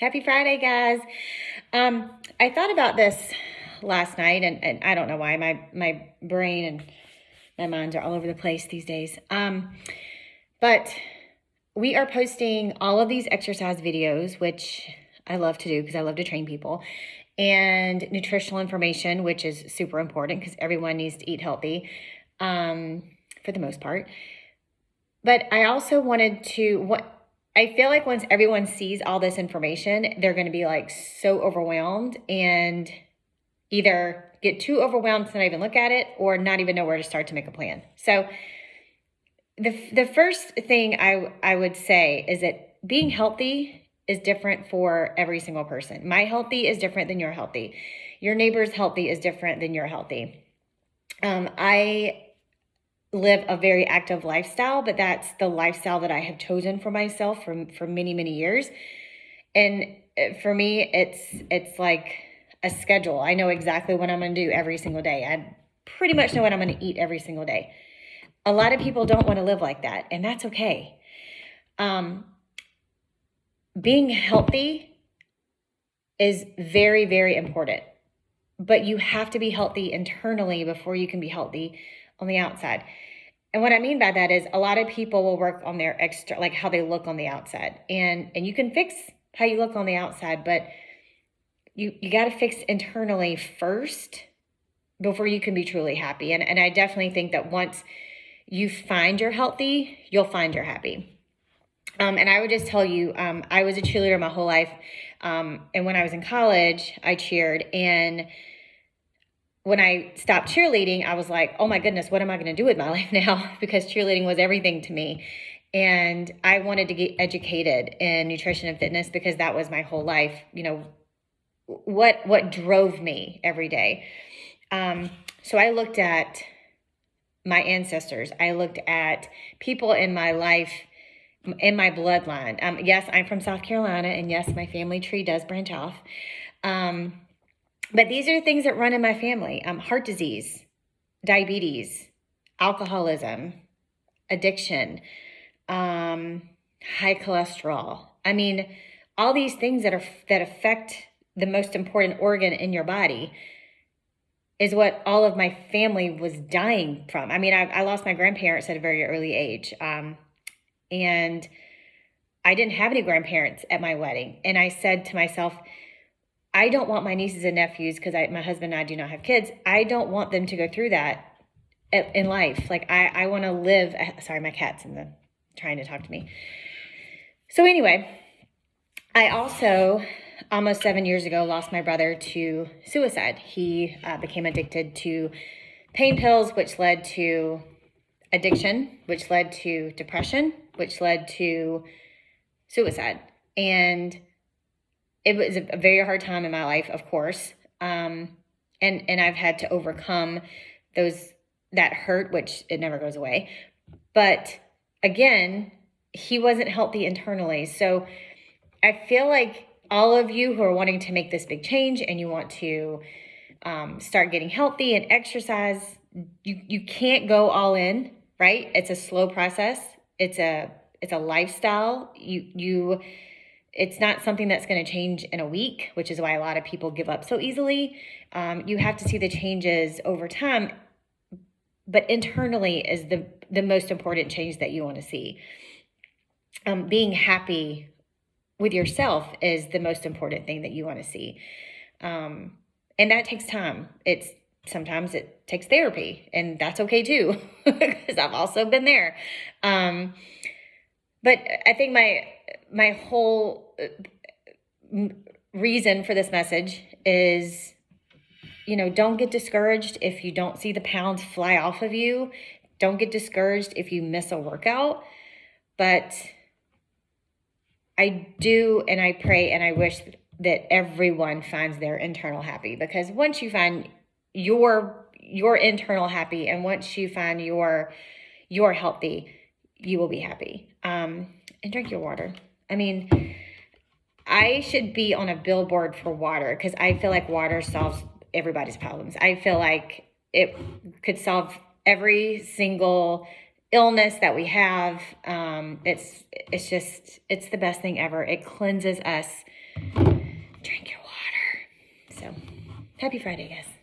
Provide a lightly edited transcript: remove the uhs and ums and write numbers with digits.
Happy Friday, guys. I thought about this last night, and I don't know why my brain and my minds are all over the place these days. But we are posting all of these exercise videos, which I love to do because I love to train people, and nutritional information, which is super important because everyone needs to eat healthy, for the most part. But I also wanted to, I feel like once everyone sees all this information, they're going to be like so overwhelmed and either get too overwhelmed to not even look at it or not even know where to start to make a plan. So the first thing I would say is that being healthy is different for every single person. My healthy is different than your healthy. Your neighbor's healthy is different than your healthy. I live a very active lifestyle, but that's the lifestyle that I have chosen for myself for many, many years. And for me, it's like a schedule. I know exactly what I'm going to do every single day. I pretty much know what I'm going to eat every single day. A lot of people don't want to live like that, and that's okay. Being healthy is very, very important, but you have to be healthy internally before you can be healthy on the outside. And what I mean by that is a lot of people will work on their extra, like how they look on the outside. And you can fix how you look on the outside, but you got to fix internally first before you can be truly happy. And I definitely think that once you find you're healthy, you'll find you're happy. And I would just tell you, I was a cheerleader my whole life. And when I was in college, I cheered. And when I stopped cheerleading, I was like, oh my goodness, what am I going to do with my life now? Because cheerleading was everything to me. And I wanted to get educated in nutrition and fitness because that was my whole life. You know, what drove me every day. So I looked at my ancestors. I looked at people in my life, in my bloodline. Yes, I'm from South Carolina, and yes, my family tree does branch off. But these are things that run in my family. Heart disease, diabetes, alcoholism, addiction, high cholesterol. I mean, all these things that affect the most important organ in your body is what all of my family was dying from. I mean, I lost my grandparents at a very early age. And I didn't have any grandparents at my wedding. And I said to myself, I don't want my nieces and nephews, because my husband and I do not have kids. I don't want them to go through that in life. Like I want to live. Sorry, my cat's trying to talk to me. So anyway, I also almost 7 years ago lost my brother to suicide. He became addicted to pain pills, which led to addiction, which led to depression, which led to suicide. And it was a very hard time in my life, of course. And I've had to overcome that hurt, which it never goes away. But again, he wasn't healthy internally. So I feel like all of you who are wanting to make this big change and you want to start getting healthy and exercise, you can't go all in, right? It's a slow process. It's a lifestyle. It's not something that's going to change in a week, which is why a lot of people give up so easily. You have to see the changes over time, but internally is the most important change that you want to see. Being happy with yourself is the most important thing that you want to see. And that takes time. Sometimes it takes therapy, and that's okay too, because I've also been there. But I think my whole reason for this message is, don't get discouraged if you don't see the pounds fly off of you. Don't get discouraged if you miss a workout. But I do, and I pray, and I wish that everyone finds their internal happy, because once you find your internal happy, and once you find your healthy, you will be happy. And drink your water. I mean, I should be on a billboard for water, because I feel like water solves everybody's problems. I feel like it could solve every single illness that we have. It's the best thing ever. It cleanses us Drink your water. So, happy Friday, guys.